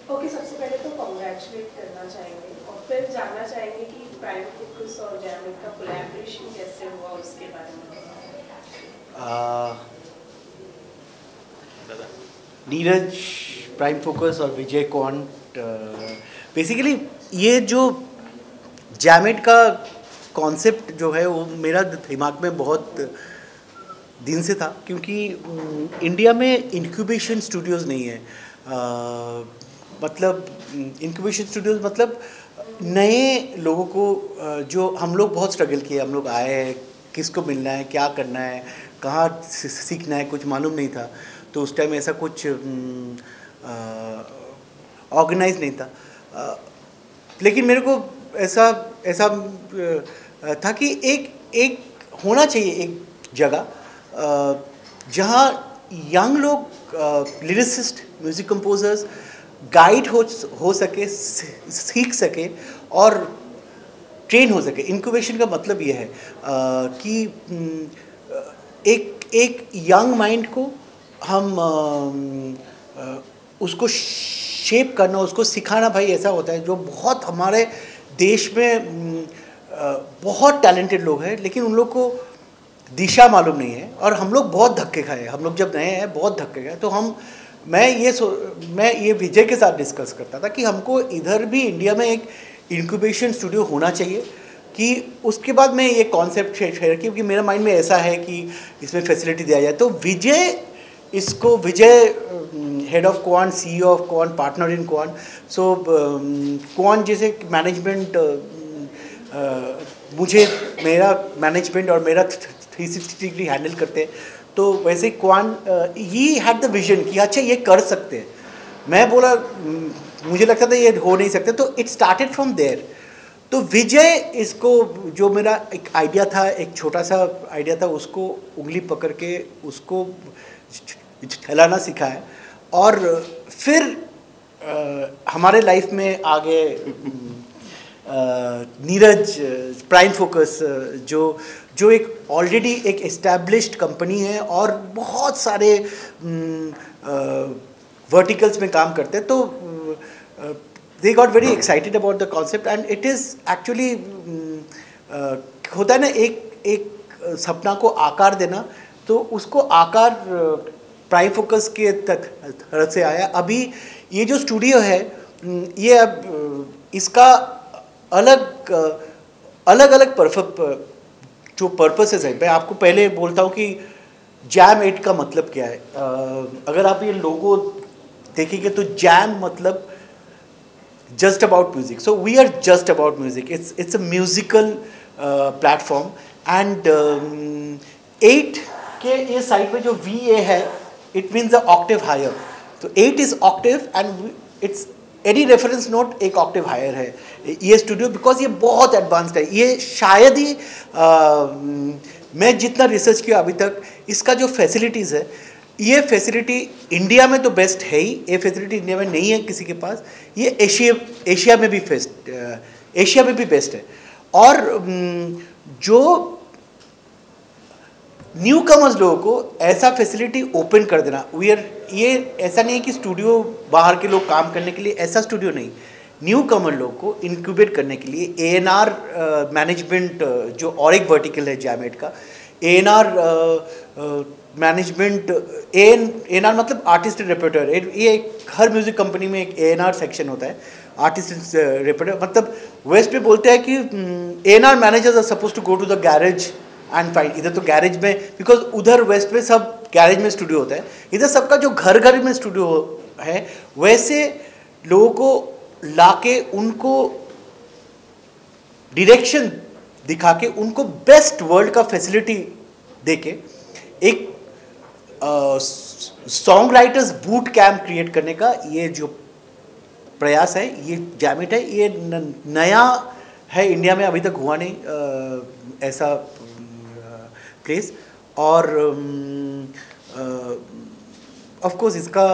Okay, सबसे पहले तो कॉन्ग्रेचुलेट करना चाहेंगे और फिर जानना चाहेंगे कि प्राइम फोकस और जैमिट का कोलैबोरेशन कैसे हुआ उसके बारे में। नीरज, प्राइम फोकस और विजय क्वांट, बेसिकली ये जो जैमिट का कॉन्सेप्ट जो है वो मेरा दिमाग में बहुत दिन से था, क्योंकि इंडिया में इंक्यूबेशन स्टूडियोज़ नहीं है। मतलब इंक्यूबेशन स्टूडियोज़ मतलब नए लोगों को, जो हम लोग बहुत स्ट्रगल किए, हम लोग आए हैं, किसको मिलना है, क्या करना है, कहाँ सीखना है, कुछ मालूम नहीं था। तो उस टाइम ऐसा कुछ ऑर्गेनाइज नहीं था। लेकिन मेरे को ऐसा ऐसा था कि एक एक होना चाहिए एक जगह जहाँ यंग लोग, लिरिसिस्ट, म्यूज़िक कंपोजर्स गाइड हो सके, सीख सके और ट्रेन हो सके। इंक्यूबेशन का मतलब ये है कि एक यंग माइंड को हम उसको शेप करना, उसको सिखाना। भाई ऐसा होता है जो बहुत हमारे देश में बहुत टैलेंटेड लोग हैं, लेकिन उन लोग को दिशा मालूम नहीं है, और हम लोग बहुत धक्के खाए। हम लोग जब नए हैं बहुत धक्के खाए। तो मैं ये विजय के साथ डिस्कस करता था कि हमको इधर भी इंडिया में एक इंक्यूबेशन स्टूडियो होना चाहिए। कि उसके बाद मैं ये कॉन्सेप्ट शेयर किया कि मेरा माइंड में ऐसा है कि इसमें फैसिलिटी दिया जाए। तो Vijay head of quant, CEO of quant, partner in quant. So quant जैसे मैनेजमेंट, मुझे मेरा मैनेजमेंट और मेरा 360 डिग्री हैंडल करते हैं। तो वैसे quant he had the vision कि अच्छा ये कर सकते हैं। मैं बोला, मुझे लगता था ये हो नहीं सकता। तो इट स्टार्टेड फ्रॉम देयर। तो विजय इसको, जो मेरा एक आइडिया था, एक छोटा सा आइडिया था, उसको उंगली पकड़ के उसको चलाना सिखाया। और फिर हमारे लाइफ में आगे नीरज, प्राइम फोकस, जो एक ऑलरेडी एक एस्टैब्लिश्ड कंपनी है और बहुत सारे वर्टिकल्स में काम करते हैं। तो they got very excited about the concept and it is actually होता है ना, एक सपना को आकार देना। तो उसको आकार प्राइम फोकस के तरफ से आया। अभी ये जो स्टूडियो है, ये अब इसका अलग अलग जो पर्पसेस है। मैं आपको पहले बोलता हूँ कि जैम 8 का मतलब क्या है। अगर आप ये लोगो देखेंगे तो जैम मतलब just about music. So we are just about music. It's a musical platform and 8 के ये साइड पे जो VA है, it means the octave higher. तो 8 is octave and it's any reference note एक octave higher है ये स्टूडियो, बिकॉज ये बहुत एडवांस्ड है। ये शायद ही मैं जितना रिसर्च किया अभी तक, इसका जो फैसिलिटीज़ है, ये फैसिलिटी इंडिया में तो बेस्ट है ही। ये फैसिलिटी इंडिया में नहीं है किसी के पास। ये एशिया में भी बेस्ट है। और जो न्यू कमर्स लोगों को ऐसा फैसिलिटी ओपन कर देना, ये ऐसा नहीं है कि स्टूडियो बाहर के लोग काम करने के लिए, ऐसा स्टूडियो नहीं। न्यू कमर लोगों को इंक्यूबेट करने के लिए ANR मैनेजमेंट, जो और एक वर्टिकल है जैमेट का, ANR मैनेजमेंट, ANR मतलब आर्टिस्ट रेपुटर। ये हर म्यूजिक कंपनी में एक ANR सेक्शन होता है, आर्टिस्ट रेपुटर। मतलब वेस्ट में बोलते हैं कि ANR managers are suppose to go to the garage and find. इधर तो गैरेज में, बिकॉज उधर वेस्ट में सब गैरेज में स्टूडियो होता है, इधर सबका जो घर घर में स्टूडियो है। वैसे लोगों को लाके उनको डायरेक्शन दिखा के उनको बेस्ट वर्ल्ड का फैसिलिटी देके एक song writers boot camp create करने का ये जो प्रयास है, ये जैमिट है। ये नया है, इंडिया में अभी तक हुआ नहीं ऐसा प्लेस। और ऑफ कोर्स इसका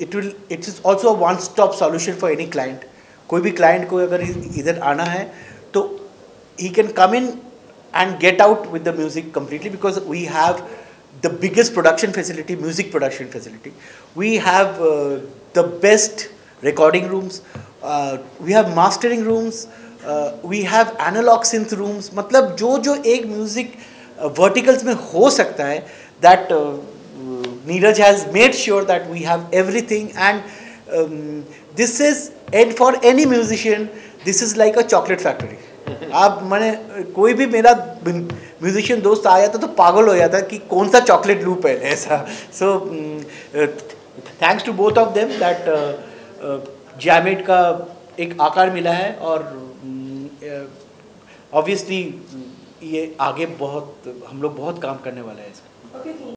it is also a one stop solution for any client. कोई भी क्लाइंट को अगर इधर आना है तो he can come in and get out with the music completely, because we have the biggest production facility, music production facility. We have the best recording rooms. We have mastering rooms. We have analog synth rooms. मतलब जो एक music verticals में हो सकता है, that Neeraj has made sure that we have everything, and this is, and for any musician this is like a chocolate factory. आप मैंने कोई भी मेरा म्यूजिशियन दोस्त आया था तो पागल हो जाता कि कौन सा चॉकलेट लूप है ऐसा. So thanks to both of them that जैमेट का एक आकार मिला है, और ऑब्वियसली ये आगे बहुत हम लोग बहुत काम करने वाला है इसका.